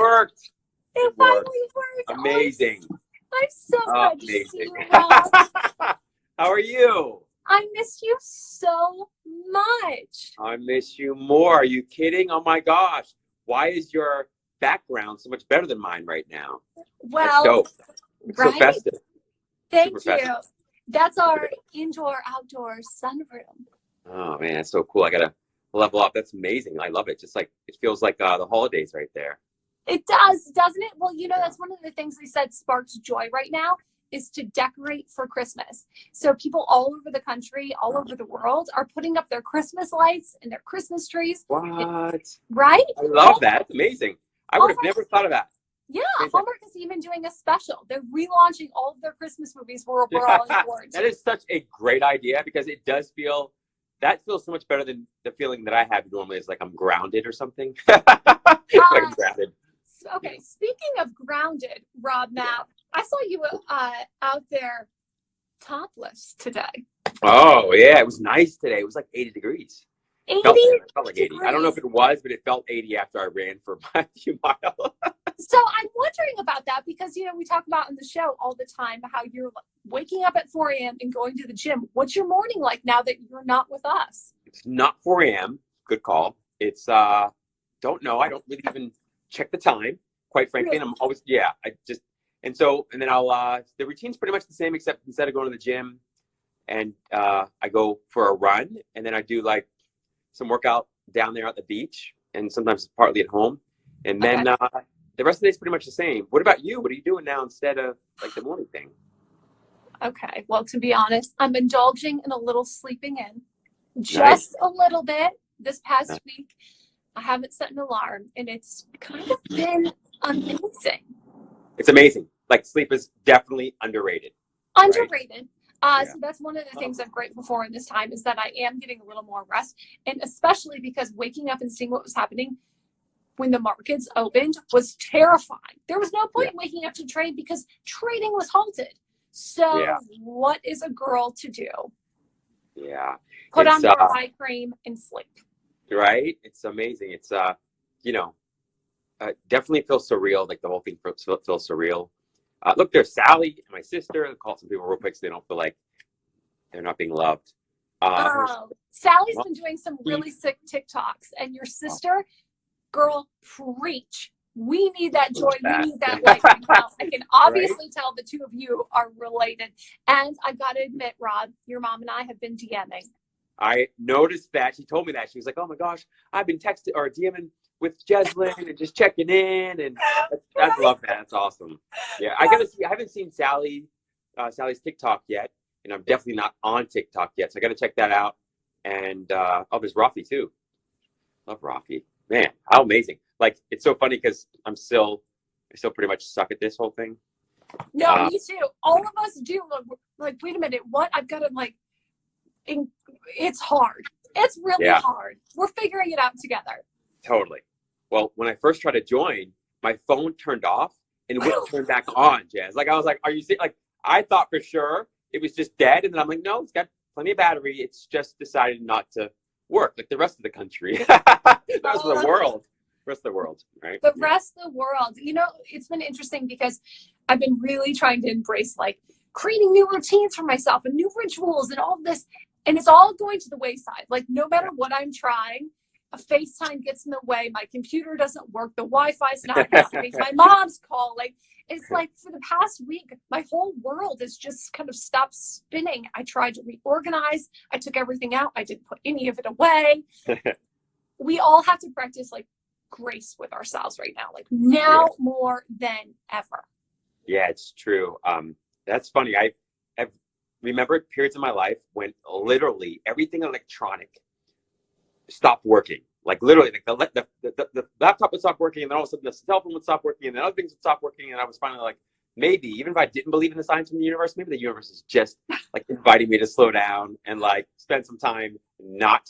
worked. It finally worked. Amazing. I'm so glad to see Amazing. you, Rob. How are you? I miss you so much. I miss you more. Are you kidding? Oh my gosh. Why is your background so much better than mine right now? Well, that's dope. It's so right? festive. Thank Super you. festive. That's our indoor-outdoor sunroom. Oh man, that's so cool. I gotta level up. That's amazing. I love it. Just like it feels like the holidays right there. It does, doesn't it? Well, you know, that's one of the things they said sparks joy right now is to decorate for Christmas. So people all over the country, all over the world are putting up their Christmas lights and their Christmas trees. What? Right? I love that. That's amazing. I would have never thought of that. Yeah, Hallmark is even doing a special. They're relaunching all of their Christmas movies where we're all on board. That is such a great idea because it does feel, that feels so much better than the feeling that I have normally is like I'm grounded or something. Like I'm grounded. Okay, speaking of grounded, Rob Mapp, I saw you out there topless today. Oh, yeah, it was nice today. It was like 80 degrees. 80 it felt like 80. degrees. I don't know if it was, but it felt 80 after I ran for a few miles. So I'm wondering about that because, you know, we talk about in the show all the time how you're waking up at 4 a.m. and going to the gym. What's your morning like now that you're not with us? It's not 4 a.m. Good call. It's, don't know. I don't really even check the time, quite frankly. And I'm always, and then I'll, the routine's pretty much the same, except instead of going to the gym and I go for a run and then I do like some workout down there at the beach and sometimes it's partly at home. And then the rest of the day is pretty much the same. What about you? What are you doing now instead of like the morning thing? Okay. Well, to be honest, I'm indulging in a little sleeping in just a little bit this past week. I haven't set an alarm and it's kind of been amazing. It's amazing. Like sleep is definitely underrated. Underrated. So that's one of the things I'm grateful for in this time is that I am getting a little more rest. And especially because waking up and seeing what was happening when the markets opened was terrifying. There was no point in waking up to trade because trading was halted. So what is a girl to do? Yeah. Put on more eye cream and sleep. Right? It's amazing. It's, definitely feels surreal. Like the whole thing feels surreal. Look, there's Sally and my sister. I'll call some people real quick so they don't feel like they're not being loved. Sally's been doing some really sick TikToks. And your sister, girl, preach. We need that joy. We need that life. I can obviously tell the two of you are related. And I got to admit, Rob, your mom and I have been DMing. I noticed that. She told me that. She was like, oh my gosh, I've been texting or DMing with Jeslyn and just checking in. And I love that. That's awesome. Yeah, I haven't seen Sally's TikTok yet. And I'm definitely not on TikTok yet. So I got to check that out. And there's Rafi too. Love Rafi. Man, how amazing. Like, it's so funny because I still pretty much suck at this whole thing. No, me too. All of us do. Like, wait a minute. What? I've got to it's hard. It's really hard. We're figuring it out together. Totally. Well, when I first tried to join, my phone turned off and it wouldn't turn back on, Jazz. Like, I was like, are you serious? Like, I thought for sure it was just dead. And then I'm like, no, it's got plenty of battery. It's just decided not to work like the rest of the country. The rest of the world. Rest of the world, right? The rest of the world. You know, it's been interesting because I've been really trying to embrace like creating new routines for myself and new rituals and all of this. And it's all going to the wayside. Like no matter what I'm trying, a FaceTime gets in the way. My computer doesn't work. The Wi-Fi's not connecting. My mom's call. Like it's like for the past week, my whole world has just kind of stopped spinning. I tried to reorganize. I took everything out. I didn't put any of it away. We all have to practice like grace with ourselves right now. Like now more than ever. Yeah, it's true. That's funny. I've remembered periods in my life when literally everything electronic stopped working. Like literally, like the laptop would stop working, and then all of a sudden the cell phone would stop working, and then other things would stop working, and I was finally like, maybe even if I didn't believe in the signs from the universe, maybe the universe is just like inviting me to slow down and like spend some time not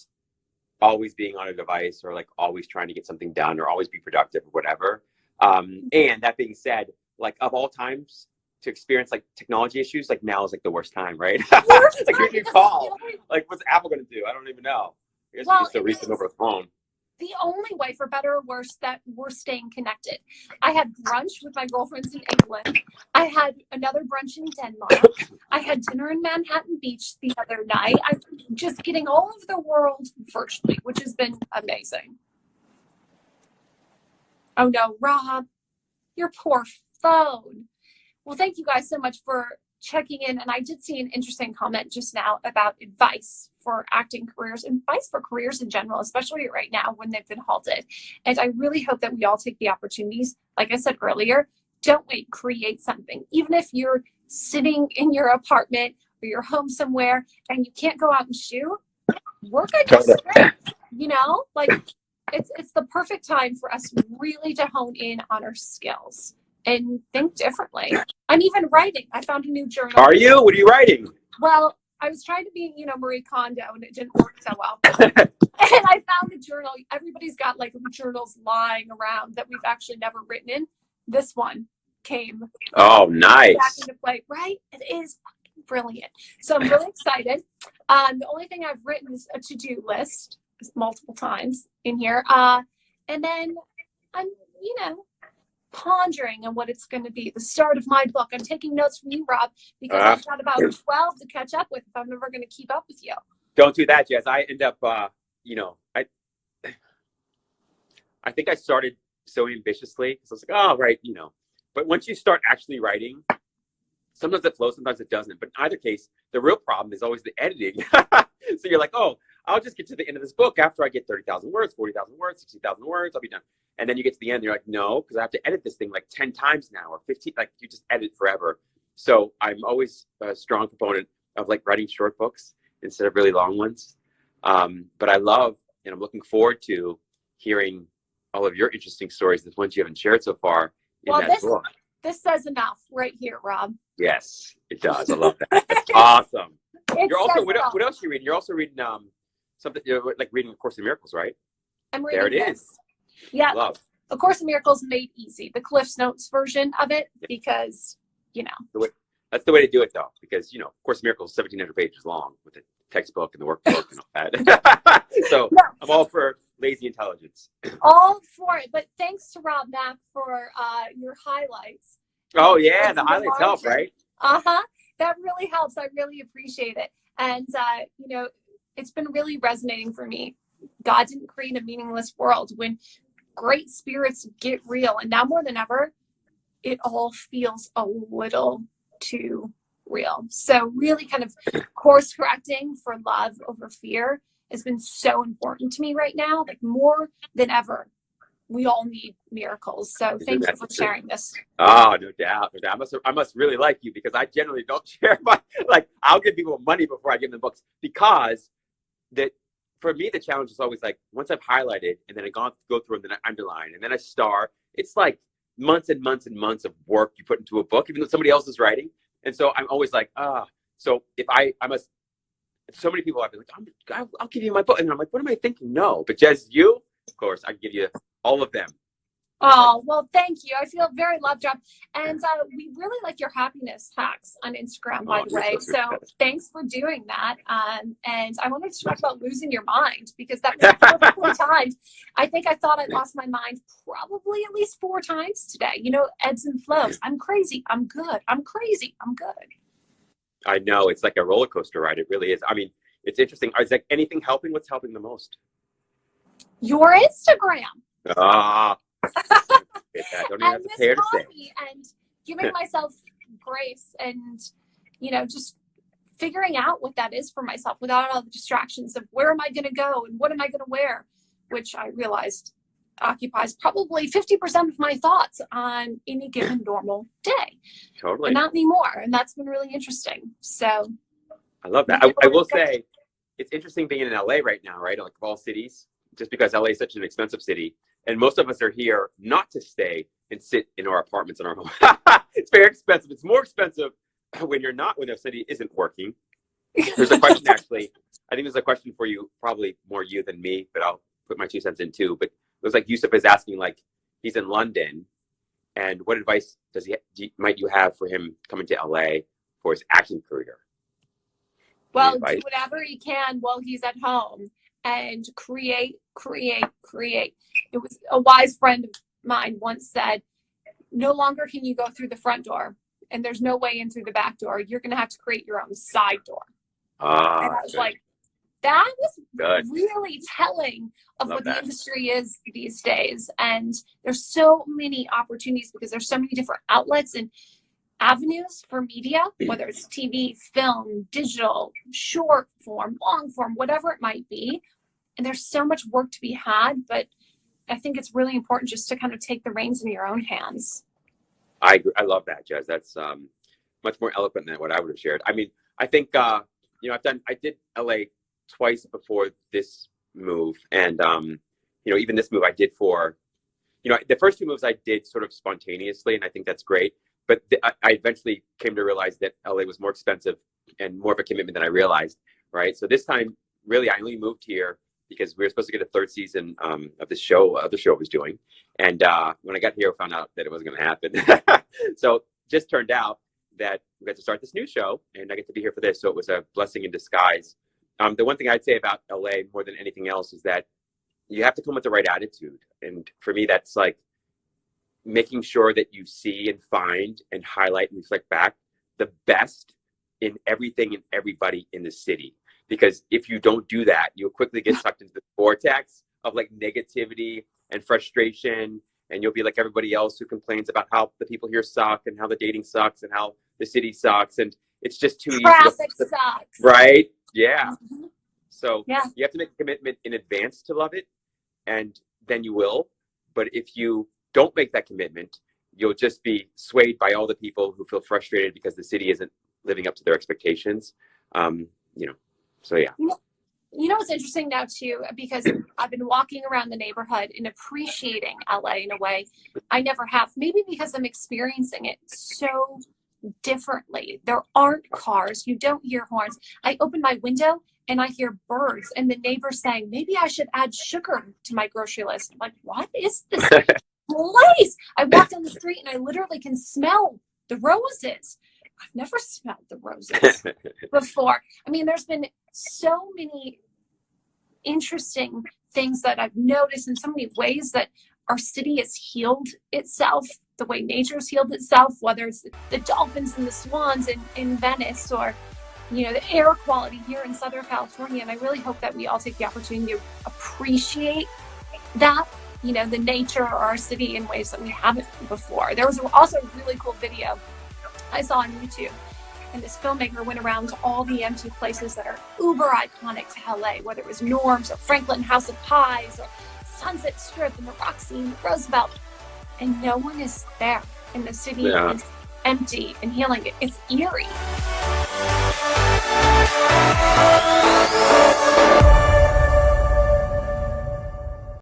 always being on a device or like always trying to get something done or always be productive or whatever. And that being said, like of all times to experience like technology issues, like now is like the worst time, right? Like who do you call? Like what's Apple going to do? I don't even know. I guess we can still reach them over the phone. the only way, for better or worse, that we're staying connected. I had brunch with my girlfriends in England. I had another brunch in Denmark. I had dinner in Manhattan Beach the other night. I'm just getting all over the world virtually, which has been amazing. Oh no, Rob, your poor phone. Well, thank you guys so much for checking in. And I did see an interesting comment just now about advice for acting careers and advice for careers in general, especially right now when they've been halted. And I really hope that we all take the opportunities. Like I said earlier, don't wait, create something. Even if you're sitting in your apartment or you're home somewhere and you can't go out and shoot, work on your script, you know, like it's the perfect time for us really to hone in on our skills and think differently. I'm even writing. I found a new journal. Are you? What are you writing? Well, I was trying to be, Marie Kondo, and it didn't work so well. And I found a journal. Everybody's got like journals lying around that we've actually never written in. This one came. Oh, nice. Back into play, right? It is fucking brilliant. So I'm really excited. The only thing I've written is a to-do list multiple times in here. And then I'm, pondering on what it's going to be, the start of my book. I'm taking notes from you, Rob, because I've got about 12 to catch up with if I'm ever going to keep up with you. Don't do that, Jess. I end up, I think I started so ambitiously because I was like, oh, right, But once you start actually writing, sometimes it flows, sometimes it doesn't. But in either case, the real problem is always the editing. So you're like, oh, I'll just get to the end of this book after I get 30,000 words, 40,000 words, 60,000 words, I'll be done. And then you get to the end, you're like, no, because I have to edit this thing like 10 times now or 15, like you just edit forever. So I'm always a strong proponent of like writing short books instead of really long ones. But I love, and I'm looking forward to hearing all of your interesting stories, the ones you haven't shared so far in that book. This says enough right here, Rob. Yes, it does. I love that. That's awesome. You're also, what else are you reading? You're also reading something, like reading A Course in Miracles, right? I'm reading There it is. Yeah. Love. A Course in Miracles made easy, the Cliff's Notes version of it, because, That's the way to do it, though, because, Course in Miracles is 1,700 pages long with the textbook and the workbook and all that. So I'm all for lazy intelligence. All for it. But thanks to Rob Mack for your highlights. Oh, yeah. The highlights help, right? That really helps. I really appreciate it. And, it's been really resonating for me. God didn't create a meaningless world. When great spirits get real, and now more than ever, it all feels a little too real. So really kind of course correcting for love over fear has been so important to me right now, like more than ever. We all need miracles. So thank you for sharing this. Oh, no doubt. No doubt. I must really like you, because I generally don't share I'll give people money before I give them books, because for me, the challenge is always like, once I've highlighted and then I go through and then I underline and then I star, it's like months and months and months of work you put into a book, even though somebody else is writing. And so I'm always like, so if I must, so many people have been like, I'll give you my book. And I'm like, what am I thinking? No, but Jez, you, of course, I can give you all of them. Oh, well, thank you. I feel very loved, Rob. And we really like your happiness hacks on Instagram, by the way. So thanks for doing that. And I wanted to talk about losing your mind, because that was perfectly timed. I think I thought I lost my mind probably at least 4 times today. Ebbs and flows. I'm crazy. I'm good. I'm crazy. I'm good. I know. It's like a roller coaster ride. It really is. I mean, it's interesting. Is like anything helping? What's helping the most? Your Instagram. Don't even have to pay to say. And giving myself grace and, just figuring out what that is for myself without all the distractions of where am I going to go and what am I going to wear, which I realized occupies probably 50% of my thoughts on any given normal day. Totally. And not anymore. And that's been really interesting. So I love that. I will say it's interesting being in LA right now, right? Like of all cities, just because LA is such an expensive city. And most of us are here not to stay and sit in our apartments in our home. It's very expensive. It's more expensive when the city isn't working. There's a question, actually. I think there's a question for you, probably more you than me, but I'll put my 2 cents in too. But it was like Yusuf is asking, like, he's in London, and what advice might you have for him coming to LA for his acting career? Well, do whatever he can while he's at home. and create. It was a wise friend of mine once said, no longer can you go through the front door and there's no way in through the back door. You're going to have to create your own side door. And I was like, that was really telling of what the industry is these days. And there's so many opportunities because there's so many different outlets and avenues for media, whether it's TV, film, digital, short form, long form, whatever it might be. And there's so much work to be had, but I think it's really important just to kind of take the reins in your own hands. I love that, Jez. That's much more eloquent than what I would have shared. I mean, I think, I did LA twice before this move. And, even this move I did for, the first two moves I did sort of spontaneously, and I think that's great. But I eventually came to realize that LA was more expensive and more of a commitment than I realized, right? So this time, really, I only moved here because we were supposed to get a third season of this show, other show I was doing. And when I got here, I found out that it wasn't going to happen. So just turned out that we got to start this new show, and I get to be here for this. So it was a blessing in disguise. The one thing I'd say about LA more than anything else is that you have to come with the right attitude. And for me, that's like making sure that you see and find and highlight and reflect back the best in everything and everybody in the city. Because if you don't do that, you'll quickly get sucked into the vortex of like negativity and frustration. And you'll be like everybody else who complains about how the people here suck and how the dating sucks and how the city sucks. And it's just too easy. Traffic sucks. Right? Yeah. Mm-hmm. So you have to make a commitment in advance to love it. And then you will. But if you don't make that commitment, you'll just be swayed by all the people who feel frustrated because the city isn't living up to their expectations. So yeah. You know what's interesting now too, because I've been walking around the neighborhood and appreciating LA in a way I never have. Maybe because I'm experiencing it so differently. There aren't cars. You don't hear horns. I open my window and I hear birds and the neighbors saying, maybe I should add sugar to my grocery list. I'm like, what is this place? I walk down the street and I literally can smell the roses. I've never smelled the roses before. I mean, there's been so many interesting things that I've noticed in so many ways that our city has healed itself, the way nature's healed itself, whether it's the dolphins and the swans in Venice or, the air quality here in Southern California. And I really hope that we all take the opportunity to appreciate that, the nature of our city in ways that we haven't before. There was also a really cool video I saw on YouTube, and this filmmaker went around to all the empty places that are uber iconic to LA, whether it was Norm's or Franklin House of Pies or Sunset Strip and the Roxy and the Roosevelt, and no one is there. And the city is empty and healing. It's eerie.